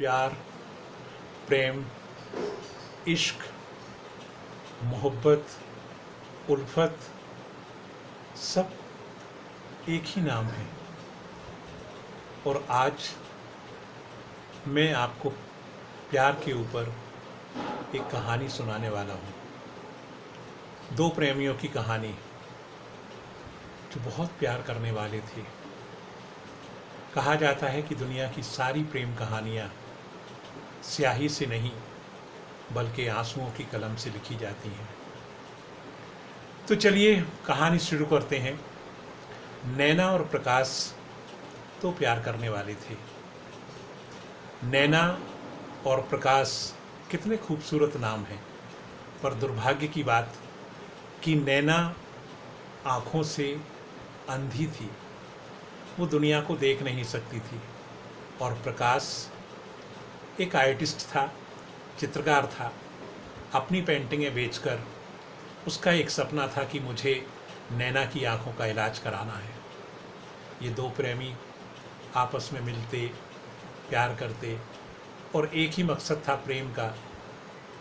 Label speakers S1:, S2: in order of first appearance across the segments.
S1: प्यार, प्रेम, इश्क, मोहब्बत, उल्फत सब एक ही नाम है। और आज मैं आपको प्यार के ऊपर एक कहानी सुनाने वाला हूँ। दो प्रेमियों की कहानी जो बहुत प्यार करने वाले थे। कहा जाता है कि दुनिया की सारी प्रेम कहानियाँ स्याही से नहीं बल्कि आंसुओं की कलम से लिखी जाती हैं। तो चलिए कहानी शुरू करते हैं। नैना और प्रकाश तो प्यार करने वाले थे। नैना और प्रकाश कितने खूबसूरत नाम हैं, पर दुर्भाग्य की बात कि नैना आँखों से अंधी थी, वो दुनिया को देख नहीं सकती थी। और प्रकाश एक आर्टिस्ट था, चित्रकार था। अपनी पेंटिंगें बेचकर उसका एक सपना था कि मुझे नैना की आंखों का इलाज कराना है। ये दो प्रेमी आपस में मिलते, प्यार करते और एक ही मकसद था प्रेम का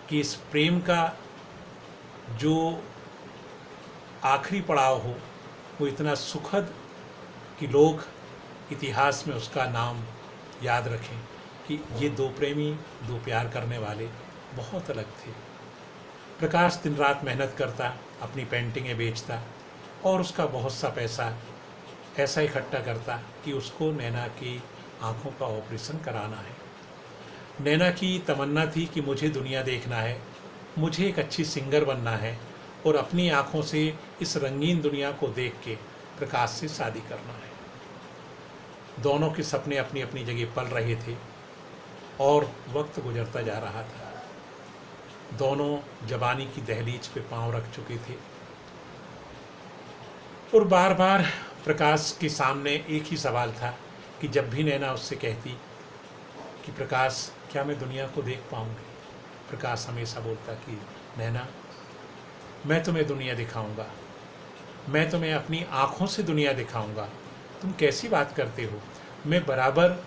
S1: कि इस प्रेम का जो आखिरी पड़ाव हो वो इतना सुखद कि लोग इतिहास में उसका नाम याद रखें कि ये दो प्रेमी, दो प्यार करने वाले बहुत अलग थे। प्रकाश दिन रात मेहनत करता, अपनी पेंटिंगें बेचता और उसका बहुत सा पैसा ऐसा इकट्ठा करता कि उसको नैना की आंखों का ऑपरेशन कराना है। नैना की तमन्ना थी कि मुझे दुनिया देखना है, मुझे एक अच्छी सिंगर बनना है और अपनी आंखों से इस रंगीन दुनिया को देख के प्रकाश से शादी करना है। दोनों के सपने अपनी अपनी जगह पल रहे थे और वक्त गुजरता जा रहा था। दोनों जवानी की दहलीज पे पांव रख चुके थे और बार बार प्रकाश के सामने एक ही सवाल था कि जब भी नैना उससे कहती कि प्रकाश क्या मैं दुनिया को देख पाऊंगी, प्रकाश हमेशा बोलता कि नैना मैं तुम्हें दुनिया दिखाऊंगा, मैं तुम्हें अपनी आँखों से दुनिया दिखाऊंगा। तुम कैसी बात करते हो, मैं बराबर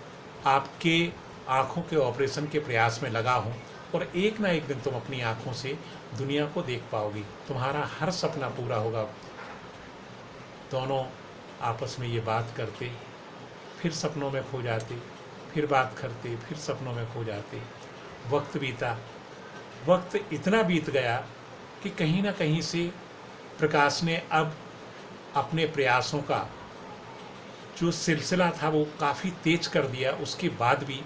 S1: आपके आँखों के ऑपरेशन के प्रयास में लगा हूँ और एक ना एक दिन तुम अपनी आँखों से दुनिया को देख पाओगी, तुम्हारा हर सपना पूरा होगा। दोनों आपस में ये बात करते, फिर सपनों में खो जाते, फिर बात करते, फिर सपनों में खो जाते। वक्त बीता, वक्त इतना बीत गया कि कहीं ना कहीं से प्रकाश ने अब अपने प्रयासों का जो सिलसिला था वो काफ़ी तेज कर दिया। उसके बाद भी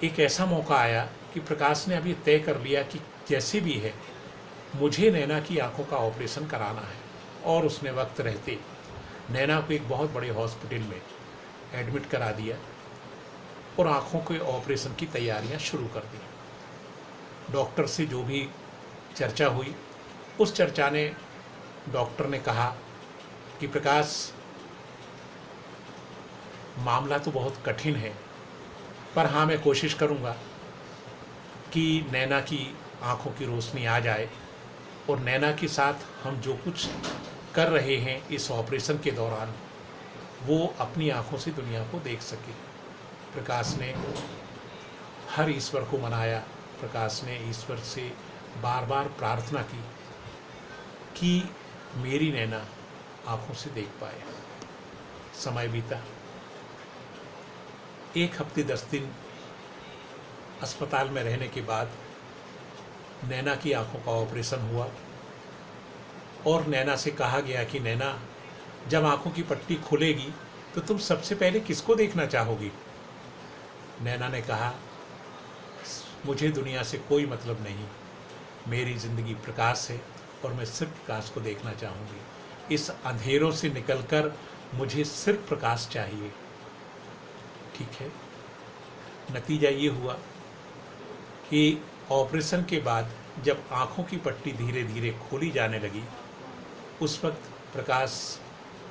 S1: एक ऐसा मौका आया कि प्रकाश ने अब ये तय कर लिया कि जैसे भी है मुझे नैना की आंखों का ऑपरेशन कराना है। और उसने वक्त रहते नैना को एक बहुत बड़े हॉस्पिटल में एडमिट करा दिया और आंखों के ऑपरेशन की तैयारियां शुरू कर दी। डॉक्टर से जो भी चर्चा हुई, उस चर्चा ने डॉक्टर ने कहा कि प्रकाश मामला तो बहुत कठिन है, पर हाँ मैं कोशिश करूँगा कि नैना की आंखों की रोशनी आ जाए और नैना के साथ हम जो कुछ कर रहे हैं इस ऑपरेशन के दौरान वो अपनी आंखों से दुनिया को देख सके। प्रकाश ने हर ईश्वर को मनाया, प्रकाश ने ईश्वर से बार बार प्रार्थना की कि मेरी नैना आंखों से देख पाए। समय बीता, 1 हफ्ते 10 दिन अस्पताल में रहने के बाद नैना की आंखों का ऑपरेशन हुआ और नैना से कहा गया कि नैना जब आंखों की पट्टी खुलेगी तो तुम सबसे पहले किसको देखना चाहोगी। नैना ने कहा मुझे दुनिया से कोई मतलब नहीं, मेरी ज़िंदगी प्रकाश है और मैं सिर्फ प्रकाश को देखना चाहूँगी। इस अंधेरों से निकलकर मुझे सिर्फ प्रकाश चाहिए। ठीक है, नतीजा ये हुआ कि ऑपरेशन के बाद जब आँखों की पट्टी धीरे धीरे खोली जाने लगी, उस वक्त प्रकाश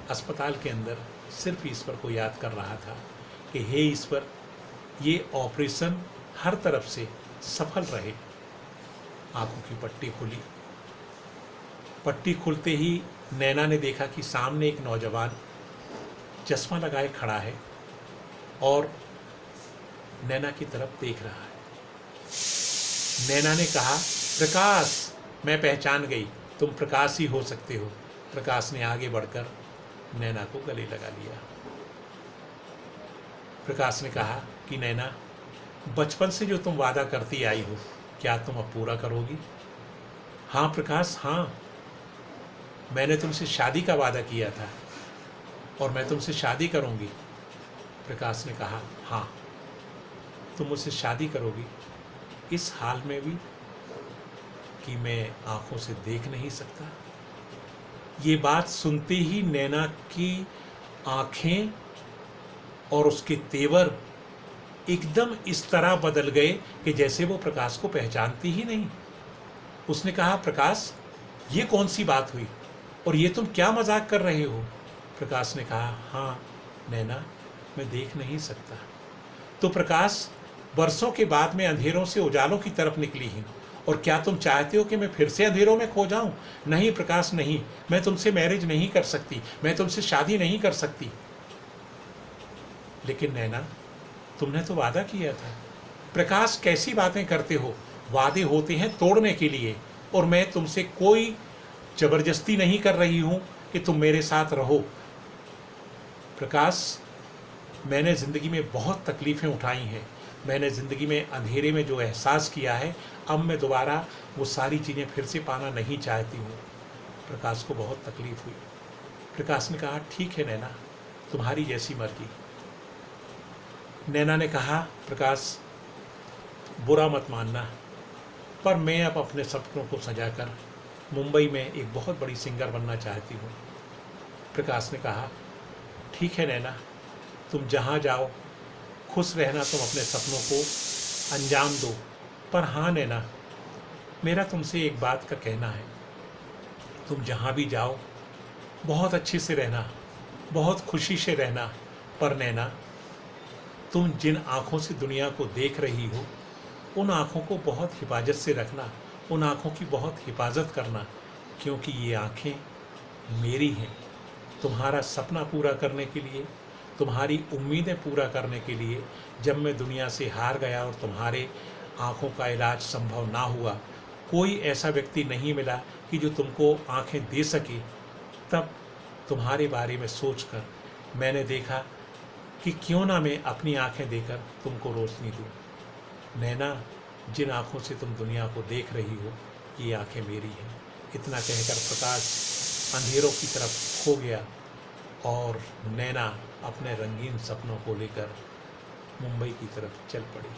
S1: अस्पताल के अंदर सिर्फ ईश्वर को याद कर रहा था कि हे ईश्वर, ये ऑपरेशन हर तरफ से सफल रहे। आँखों की पट्टी खुली। पट्टी खुलते ही नैना ने देखा कि सामने एक नौजवान चश्मा लगाए खड़ा है और नैना की तरफ देख रहा है। नैना ने कहा, प्रकाश, मैं पहचान गई, तुम प्रकाश ही हो सकते हो। प्रकाश ने आगे बढ़कर नैना को गले लगा लिया। प्रकाश ने कहा कि नैना, बचपन से जो तुम वादा करती आई हो, क्या तुम अब पूरा करोगी? हाँ प्रकाश, हाँ, मैंने तुमसे शादी का वादा किया था और मैं तुमसे शादी करूंगी। प्रकाश ने कहा, हाँ, तुम मुझसे शादी करोगी, इस हाल में भी कि मैं आंखों से देख नहीं सकता। ये बात सुनते ही नैना की आंखें और उसके तेवर एकदम इस तरह बदल गए कि जैसे वो प्रकाश को पहचानती ही नहीं। उसने कहा, प्रकाश, ये कौन सी बात हुई और ये तुम क्या मजाक कर रहे हो? प्रकाश ने कहा, हाँ नैना, मैं देख नहीं सकता। तो प्रकाश, बरसों के बाद मैं अंधेरों से उजालों की तरफ निकली हूँ, और क्या तुम चाहते हो कि मैं फिर से अंधेरों में खो जाऊं? नहीं प्रकाश, नहीं, मैं तुमसे मैरिज नहीं कर सकती, मैं तुमसे शादी नहीं कर सकती। लेकिन नैना, तुमने तो वादा किया था। प्रकाश, कैसी बातें करते हो? वादे होते हैं तोड़ने के लिए, और मैं तुमसे कोई जबरदस्ती नहीं कर रही हूं कि तुम मेरे साथ रहो। प्रकाश, मैंने ज़िंदगी में बहुत तकलीफ़ें उठाई हैं, मैंने ज़िंदगी में अंधेरे में जो एहसास किया है, अब मैं दोबारा वो सारी चीज़ें फिर से पाना नहीं चाहती हूँ। प्रकाश को बहुत तकलीफ़ हुई। प्रकाश ने कहा, ठीक है नैना, तुम्हारी जैसी मर्जी। नैना ने कहा, प्रकाश, बुरा मत मानना, पर मैं अब अपने सपनों को सजाकर मुंबई में एक बहुत बड़ी सिंगर बनना चाहती हूँ। प्रकाश ने कहा, ठीक है नैना, तुम जहाँ जाओ खुश रहना, तुम अपने सपनों को अंजाम दो। पर हाँ नैना, मेरा तुमसे एक बात का कहना है, तुम जहाँ भी जाओ बहुत अच्छे से रहना, बहुत खुशी से रहना। पर नैना, तुम जिन आँखों से दुनिया को देख रही हो, उन आँखों को बहुत हिफाजत से रखना, उन आँखों की बहुत हिफाजत करना, क्योंकि ये आँखें मेरी हैं। तुम्हारा सपना पूरा करने के लिए, तुम्हारी उम्मीदें पूरा करने के लिए, जब मैं दुनिया से हार गया और तुम्हारे आँखों का इलाज संभव ना हुआ, कोई ऐसा व्यक्ति नहीं मिला कि जो तुमको आँखें दे सके, तब तुम्हारे बारे में सोचकर मैंने देखा कि क्यों ना मैं अपनी आँखें देकर तुमको रोशनी दूँ। नैना, जिन आँखों से तुम दुनिया को देख रही हो, ये आँखें मेरी हैं। इतना कहकर प्रकाश अंधेरों की तरफ खो गया और नैना अपने रंगीन सपनों को लेकर मुंबई की तरफ चल पड़ी।